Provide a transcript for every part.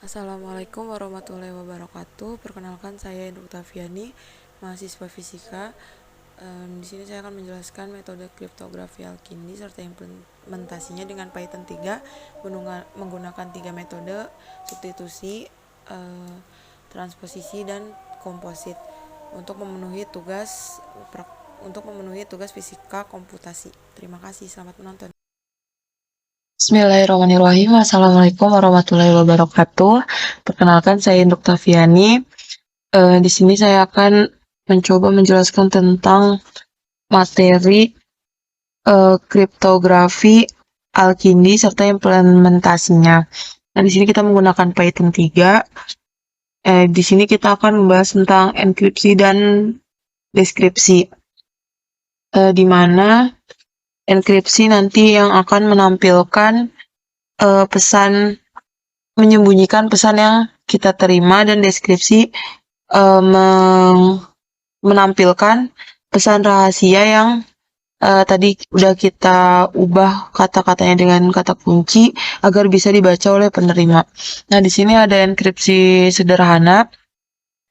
Assalamualaikum warahmatullahi wabarakatuh. Perkenalkan, saya Induk Tafiani, mahasiswa fisika. Di sini saya akan menjelaskan metode kriptografi Alkindi serta implementasinya dengan Python 3 menggunakan 3 metode: substitusi, transposisi, dan komposit untuk memenuhi tugas fisika komputasi. Terima kasih, selamat menonton. Bismillahirrahmanirrahim. Assalamualaikum warahmatullahi wabarakatuh. Perkenalkan, saya Induk Tafiani. Di sini saya akan mencoba menjelaskan tentang materi kriptografi Alkindi serta implementasinya. Nah, di sini kita menggunakan Python 3. Di sini kita akan membahas tentang enkripsi dan deskripsi. Di mana enkripsi nanti yang akan menampilkan pesan, menyembunyikan pesan yang kita terima, dan deskripsi menampilkan pesan rahasia yang tadi udah kita ubah kata-katanya dengan kata kunci agar bisa dibaca oleh penerima. Nah, di sini ada enkripsi sederhana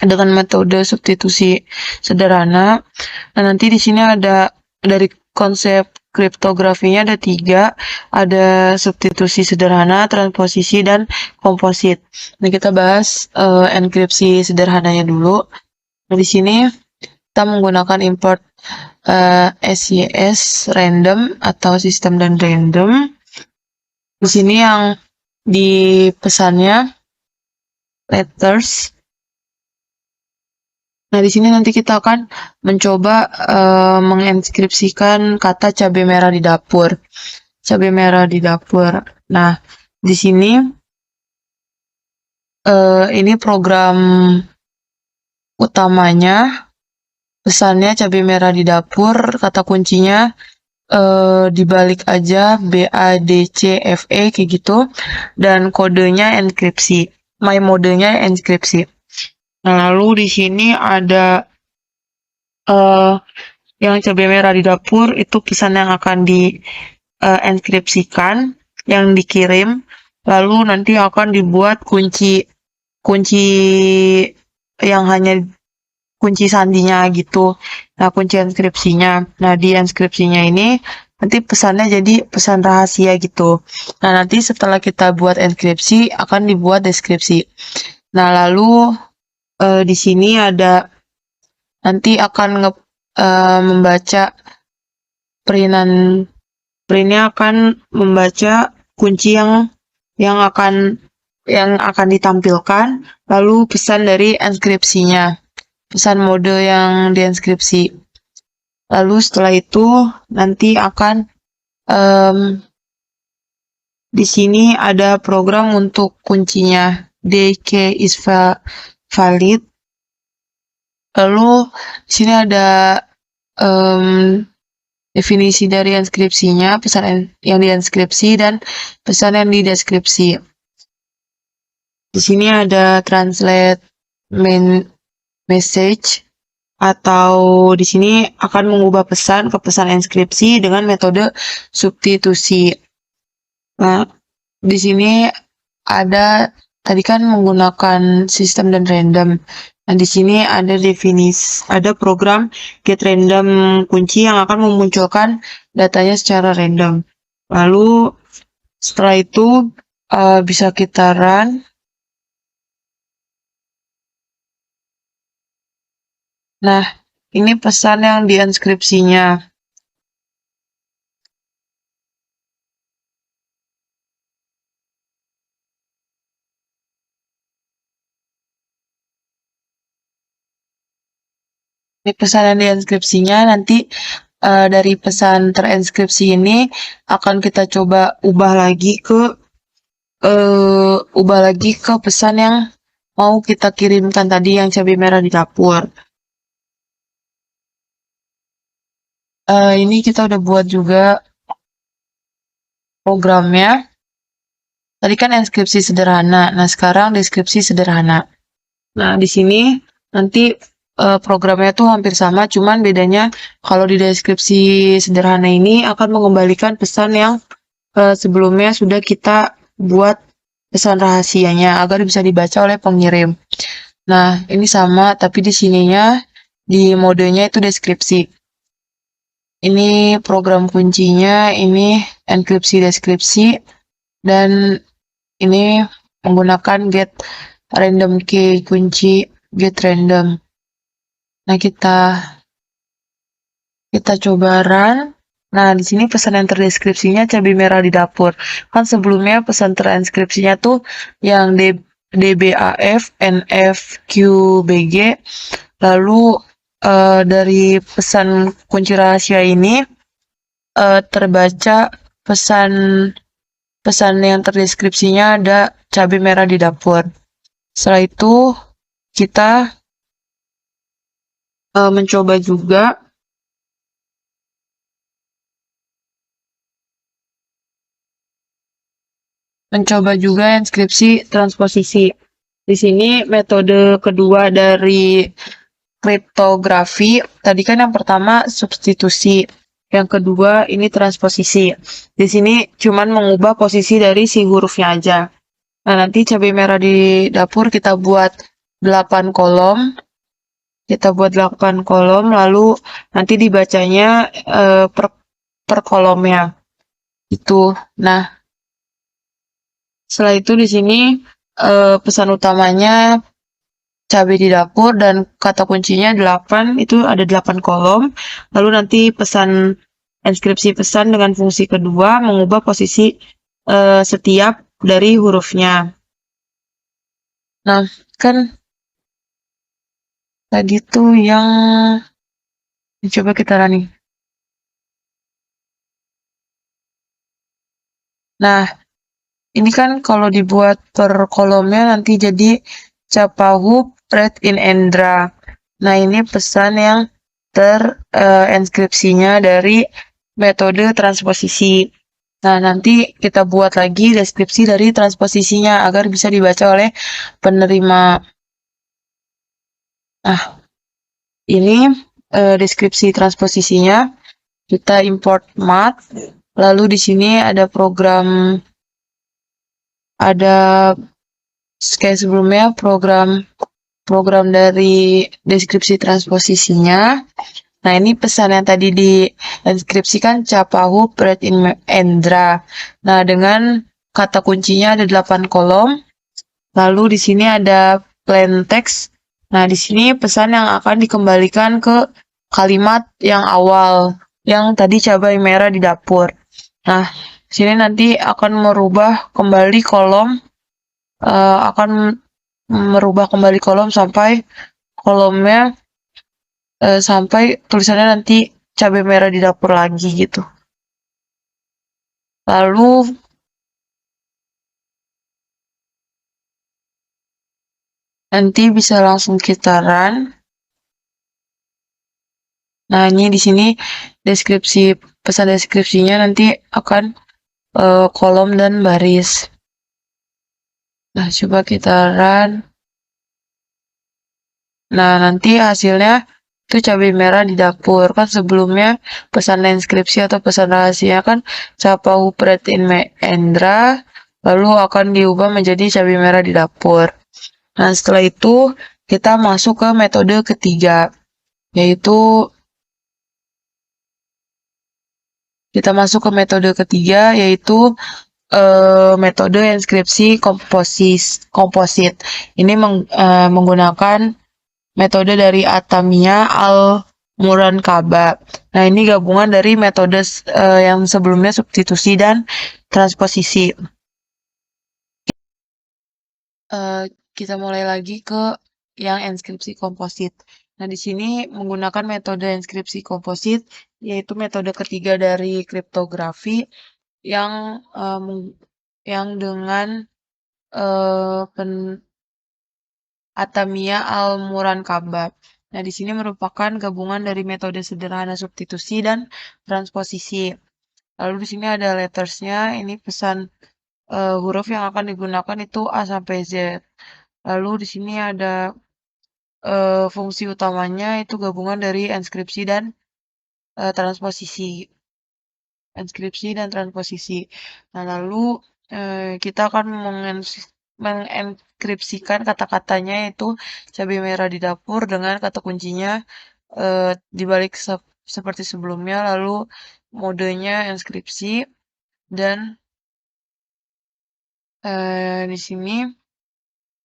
dengan metode substitusi sederhana. Nah, nanti di sini ada dari konsep kriptografinya ada 3, ada substitusi sederhana, transposisi, dan komposit. Nah, kita bahas enkripsi sederhananya dulu. Nah, di sini kita menggunakan import SYS random atau sistem dan random. Di sini yang di pesannya letters. Nah, di sini nanti kita akan mencoba menginskripsikan kata cabai merah di dapur. Cabai merah di dapur. Nah, di sini ini program utamanya, pesannya cabai merah di dapur, kata kuncinya dibalik aja BADCFE kayak gitu, dan kodenya enkripsi. My modenya enkripsi. Nah, lalu di sini ada yang cabai merah di dapur itu pesan yang akan di enkripsikan, yang dikirim, lalu nanti akan dibuat kunci yang hanya kunci sandinya gitu. Nah, kunci enkripsinya. Nah, di enkripsinya ini nanti pesannya jadi pesan rahasia gitu. Nah, nanti setelah kita buat enkripsi akan dibuat deskripsi. Nah, lalu di sini ada nanti akan membaca printnya akan membaca kunci yang akan ditampilkan, lalu pesan dari enkripsinya, pesan mode yang dienkripsi. Lalu setelah itu nanti akan di sini ada program untuk kuncinya, DK is valid. Lalu di sini ada definisi dari enkripsinya, pesan yang dienkripsi, dan pesan yang dideskripsi. Di sini ada translate main message, atau di sini akan mengubah pesan ke pesan enkripsi dengan metode substitusi. Nah, di sini ada tadi kan menggunakan sistem dan random. Nah, di sini ada program get random kunci yang akan memunculkan datanya secara random. Lalu setelah itu bisa kita run. Nah, ini pesan yang dienkripsinya. Ini pesan yang dienkripsinya, nanti dari pesan terenkripsi ini akan kita coba ubah lagi ke pesan yang mau kita kirimkan tadi, yang cabai merah di dapur. Ini kita udah buat juga programnya. Tadi kan enkripsi sederhana. Nah, sekarang deskripsi sederhana. Nah, di sini nanti programnya tuh hampir sama, cuman bedanya kalau di deskripsi sederhana ini akan mengembalikan pesan yang sebelumnya sudah kita buat pesan rahasianya agar bisa dibaca oleh pengirim. Nah, ini sama, tapi di sininya di modenya itu deskripsi. Ini program kuncinya, ini enkripsi deskripsi, dan ini menggunakan get random key kunci get random. Nah, kita coba run. Nah, di sini pesan yang terdeskripsinya cabai merah di dapur. Kan sebelumnya pesan transkripsinya tuh yang DBAF, NFQBG. Lalu dari pesan kunci rahasia ini terbaca pesan pesan yang terdeskripsinya ada cabai merah di dapur. Setelah itu kita mencoba juga inskripsi transposisi. Di sini metode kedua dari kriptografi. Tadi kan yang pertama substitusi, yang kedua ini transposisi. Di sini cuman mengubah posisi dari si hurufnya aja. Nah, nanti cabai merah di dapur kita buat 8 kolom. Lalu nanti dibacanya per kolomnya. Itu. Nah, setelah itu di sini pesan utamanya cabai di dapur dan kata kuncinya 8, itu ada 8 kolom. Lalu nanti pesan inskripsi pesan dengan fungsi kedua mengubah posisi setiap dari hurufnya. Nah, kan tadi tuh yang coba kita running. Nah, ini kan kalau dibuat per kolomnya nanti jadi Capahu Red in Endra. Nah, ini pesan yang terinskripsinya dari metode transposisi. Nah, nanti kita buat lagi deskripsi dari transposisinya agar bisa dibaca oleh penerima. Nah, ini deskripsi transposisinya. Kita import math. Lalu di sini ada kayak sebelumnya program dari deskripsi transposisinya. Nah, ini pesan yang tadi diinskripsikan Capahu Pret in Endra. Nah, dengan kata kuncinya ada 8 kolom. Lalu di sini ada plain text. Nah, di sini pesan yang akan dikembalikan ke kalimat yang awal, yang tadi cabai merah di dapur. Nah, sini nanti akan merubah kembali kolom sampai kolomnya sampai tulisannya nanti cabai merah di dapur lagi gitu. Lalu nanti bisa langsung kita run. Nah, ini di sini pesan deskripsinya nanti akan kolom dan baris. Nah, coba kita run. Nah, nanti hasilnya itu cabai merah di dapur. Kan sebelumnya pesan inskripsi atau pesan rahasia kan Capahu Pret in Endra, lalu akan diubah menjadi cabai merah di dapur. Nah, setelah itu kita masuk ke metode ketiga, yaitu metode inskripsi komposit. Ini menggunakan metode dari Atamia Al-Murankaba. Nah, ini gabungan dari metode yang sebelumnya substitusi dan transposisi. Kita mulai lagi ke yang inskripsi komposit. Nah, di sini menggunakan metode inskripsi komposit, yaitu metode ketiga dari kriptografi yang dengan Atamia Al-Murankaba. Nah, di sini merupakan gabungan dari metode sederhana substitusi dan transposisi. Lalu di sini ada lettersnya, ini pesan huruf yang akan digunakan itu A sampai Z. Lalu di sini ada fungsi utamanya itu gabungan dari inskripsi dan transposisi. Nah, lalu kita akan mengenkripsikan kata-katanya itu cabai merah di dapur dengan kata kuncinya dibalik seperti sebelumnya, lalu modenya inskripsi dan di sini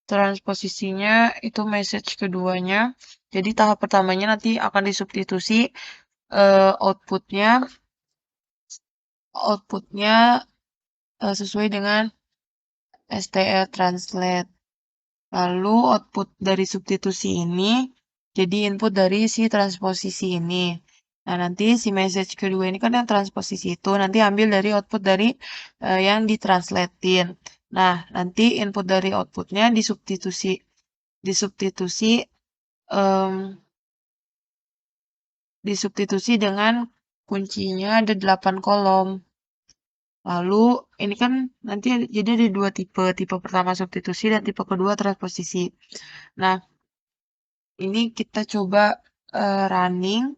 transposisinya itu message keduanya. Jadi tahap pertamanya nanti akan disubstitusi eh, outputnya outputnya sesuai dengan STR translate. Lalu output dari substitusi ini jadi input dari si transposisi ini. Nah, nanti si message kedua ini kan yang transposisi itu nanti ambil dari output dari yang ditranslatein. Nah, nanti input dari outputnya disubstitusi em, disubstitusi dengan kuncinya ada 8 kolom. Lalu ini kan nanti jadi ada dua tipe, tipe pertama substitusi dan tipe kedua transposisi. Nah, ini kita coba running.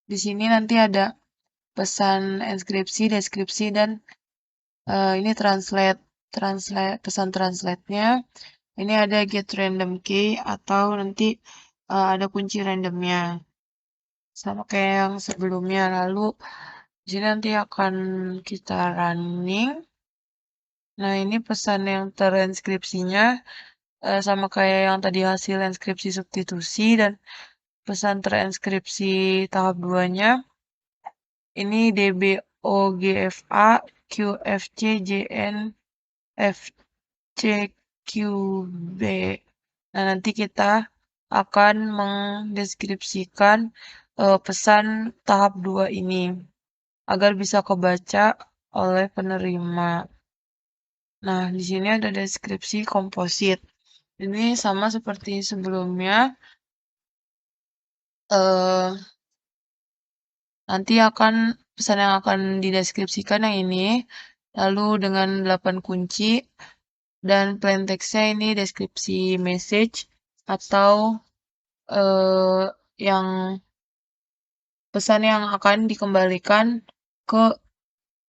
Di sini nanti ada pesan inskripsi, deskripsi, dan ini pesan translate-nya. Ini ada get random key atau nanti ada kunci randomnya. Sama kayak yang sebelumnya. Lalu di sini nanti akan kita running. Nah, ini pesan yang terinskripsinya sama kayak yang tadi hasil inskripsi substitusi dan pesan terinskripsi tahap 2-nya. Ini DBOGFA QFCJN FCQB. Nah, nanti kita akan mendeskripsikan pesan tahap 2 ini agar bisa kebaca oleh penerima. Nah, di sini ada deskripsi komposit. Ini sama seperti sebelumnya. Eh, nanti akan pesan yang akan dideskripsikan yang ini, lalu dengan 8 kunci, dan plain text-nya ini deskripsi message atau eh, yang pesan yang akan dikembalikan ke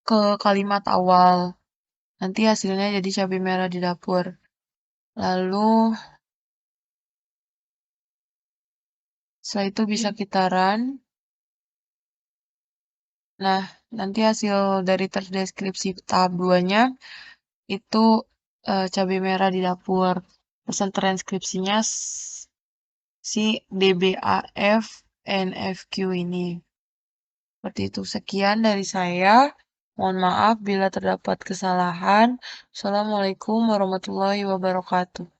ke kalimat awal. Nanti hasilnya jadi cabai merah di dapur. Lalu setelah itu bisa kita run. Nah, nanti hasil dari terdeskripsi tahap 2-nya itu cabai merah di dapur. Pesan transkripsinya si DBAF NFQ ini. Seperti itu. Sekian dari saya. Mohon maaf bila terdapat kesalahan. Assalamualaikum warahmatullahi wabarakatuh.